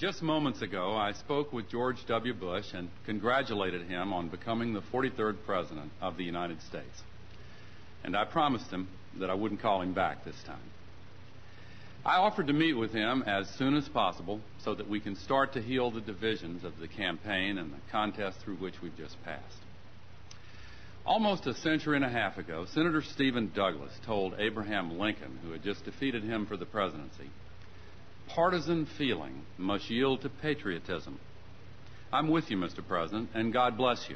Just moments ago, I spoke with George W. Bush and congratulated him on becoming the 43rd President of the United States. And I promised him that I wouldn't call him back this time. I offered to meet with him as soon as possible so that we can start to heal the divisions of the campaign and the contest through which we've just passed. Almost a century and a half ago, Senator Stephen Douglas told Abraham Lincoln, who had just defeated him for the presidency, "Partisan feeling must yield to patriotism." I'm with you, Mr. President, and God bless you.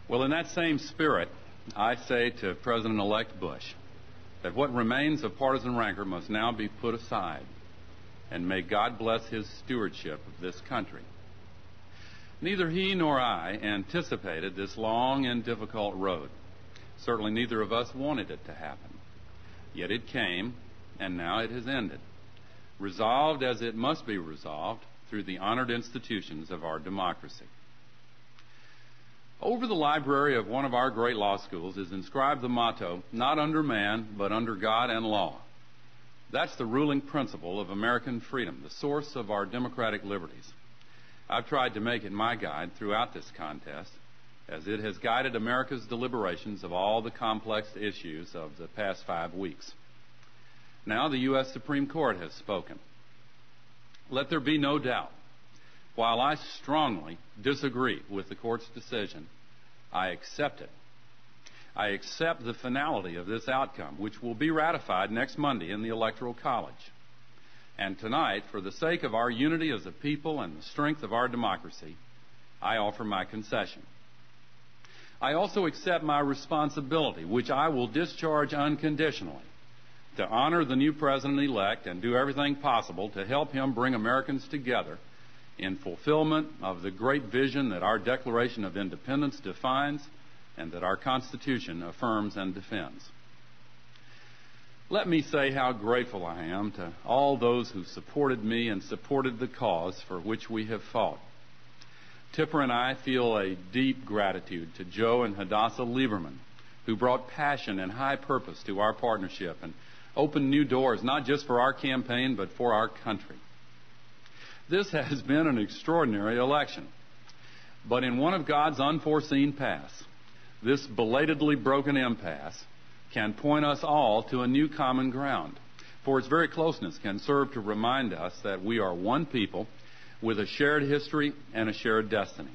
Well, in that same spirit, I say to President-elect Bush that what remains of partisan rancor must now be put aside, and may God bless his stewardship of this country. Neither he nor I anticipated this long and difficult road. Certainly neither of us wanted it to happen. Yet it came, and now it has ended, resolved as it must be resolved through the honored institutions of our democracy. Over the library of one of our great law schools is inscribed the motto, "Not under man, but under God and law." That's the ruling principle of American freedom, the source of our democratic liberties. I've tried to make it my guide throughout this contest, as it has guided America's deliberations of all the complex issues of the past 5 weeks. Now the U.S. Supreme Court has spoken. Let there be no doubt. While I strongly disagree with the court's decision, I accept it. I accept the finality of this outcome, which will be ratified next Monday in the Electoral College. And tonight, for the sake of our unity as a people and the strength of our democracy, I offer my concession. I also accept my responsibility, which I will discharge unconditionally, to honor the new president-elect and do everything possible to help him bring Americans together in fulfillment of the great vision that our Declaration of Independence defines and that our Constitution affirms and defends. Let me say how grateful I am to all those who supported me and supported the cause for which we have fought. Tipper and I feel a deep gratitude to Joe and Hadassah Lieberman, who brought passion and high purpose to our partnership and opened new doors, not just for our campaign, but for our country. This has been an extraordinary election. But in one of God's unforeseen paths, this belatedly broken impasse can point us all to a new common ground. For its very closeness can serve to remind us that we are one people with a shared history and a shared destiny.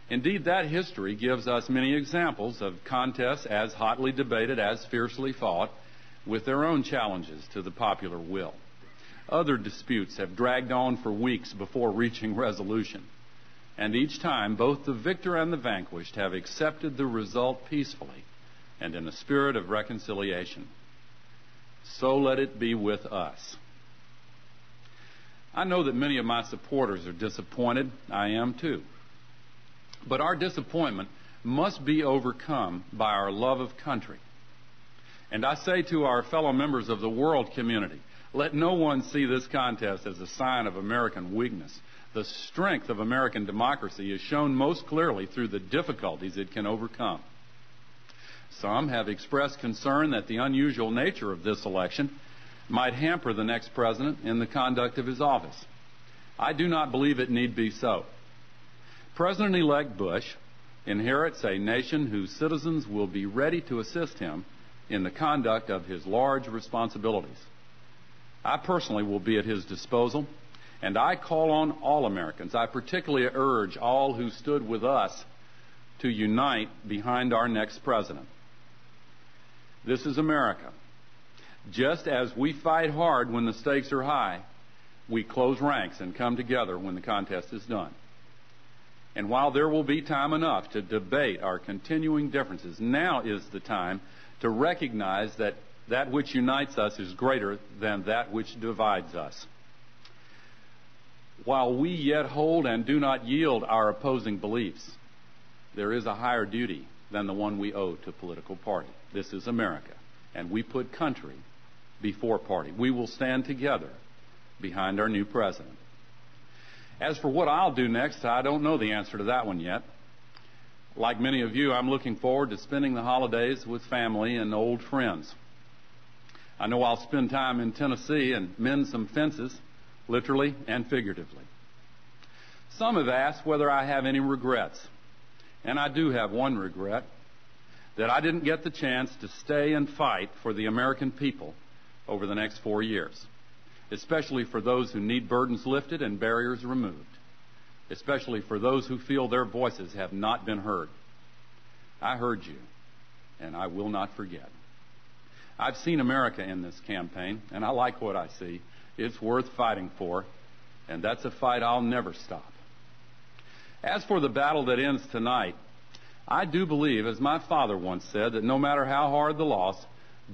Indeed, that history gives us many examples of contests as hotly debated, as fiercely fought, with their own challenges to the popular will. Other disputes have dragged on for weeks before reaching resolution. And each time, both the victor and the vanquished have accepted the result peacefully and in a spirit of reconciliation. So let it be with us. I know that many of my supporters are disappointed. I am too. But our disappointment must be overcome by our love of country. And I say to our fellow members of the world community, let no one see this contest as a sign of American weakness. The strength of American democracy is shown most clearly through the difficulties it can overcome. Some have expressed concern that the unusual nature of this election might hamper the next president in the conduct of his office. I do not believe it need be so. President-elect Bush inherits a nation whose citizens will be ready to assist him in the conduct of his large responsibilities. I personally will be at his disposal, and I call on all Americans. I particularly urge all who stood with us to unite behind our next president. This is America. Just as we fight hard when the stakes are high, we close ranks and come together when the contest is done. And while there will be time enough to debate our continuing differences, now is the time to recognize that that which unites us is greater than that which divides us. While we yet hold and do not yield our opposing beliefs, there is a higher duty than the one we owe to political party. This is America, and we put country before party. We will stand together behind our new president. As for what I'll do next, I don't know the answer to that one yet. Like many of you, I'm looking forward to spending the holidays with family and old friends. I know I'll spend time in Tennessee and mend some fences literally and figuratively. Some have asked whether I have any regrets, and I do have one regret, that I didn't get the chance to stay and fight for the American people over the next 4 years, especially for those who need burdens lifted and barriers removed, especially for those who feel their voices have not been heard. I heard you, and I will not forget. I've seen America in this campaign, and I like what I see. It's worth fighting for, and that's a fight I'll never stop. As for the battle that ends tonight, I do believe, as my father once said, that no matter how hard the loss,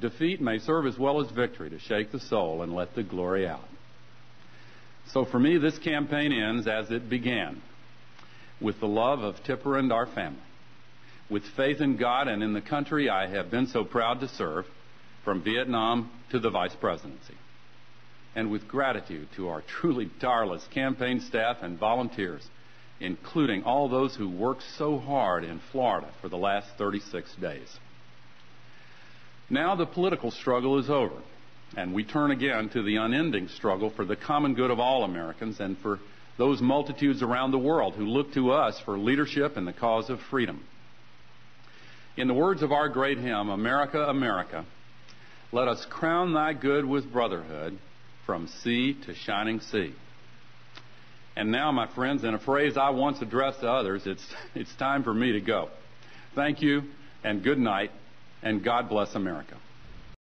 defeat may serve as well as victory to shake the soul and let the glory out. So for me, this campaign ends as it began, with the love of Tipper and our family, with faith in God and in the country I have been so proud to serve, from Vietnam to the vice presidency, and with gratitude to our truly tireless campaign staff and volunteers, including all those who worked so hard in Florida for the last 36 days. Now the political struggle is over, and we turn again to the unending struggle for the common good of all Americans and for those multitudes around the world who look to us for leadership in the cause of freedom. In the words of our great hymn, America, America, let us crown thy good with brotherhood from sea to shining sea. And now, my friends, in a phrase I once addressed to others, it's time for me to go. Thank you, and good night, and God bless America.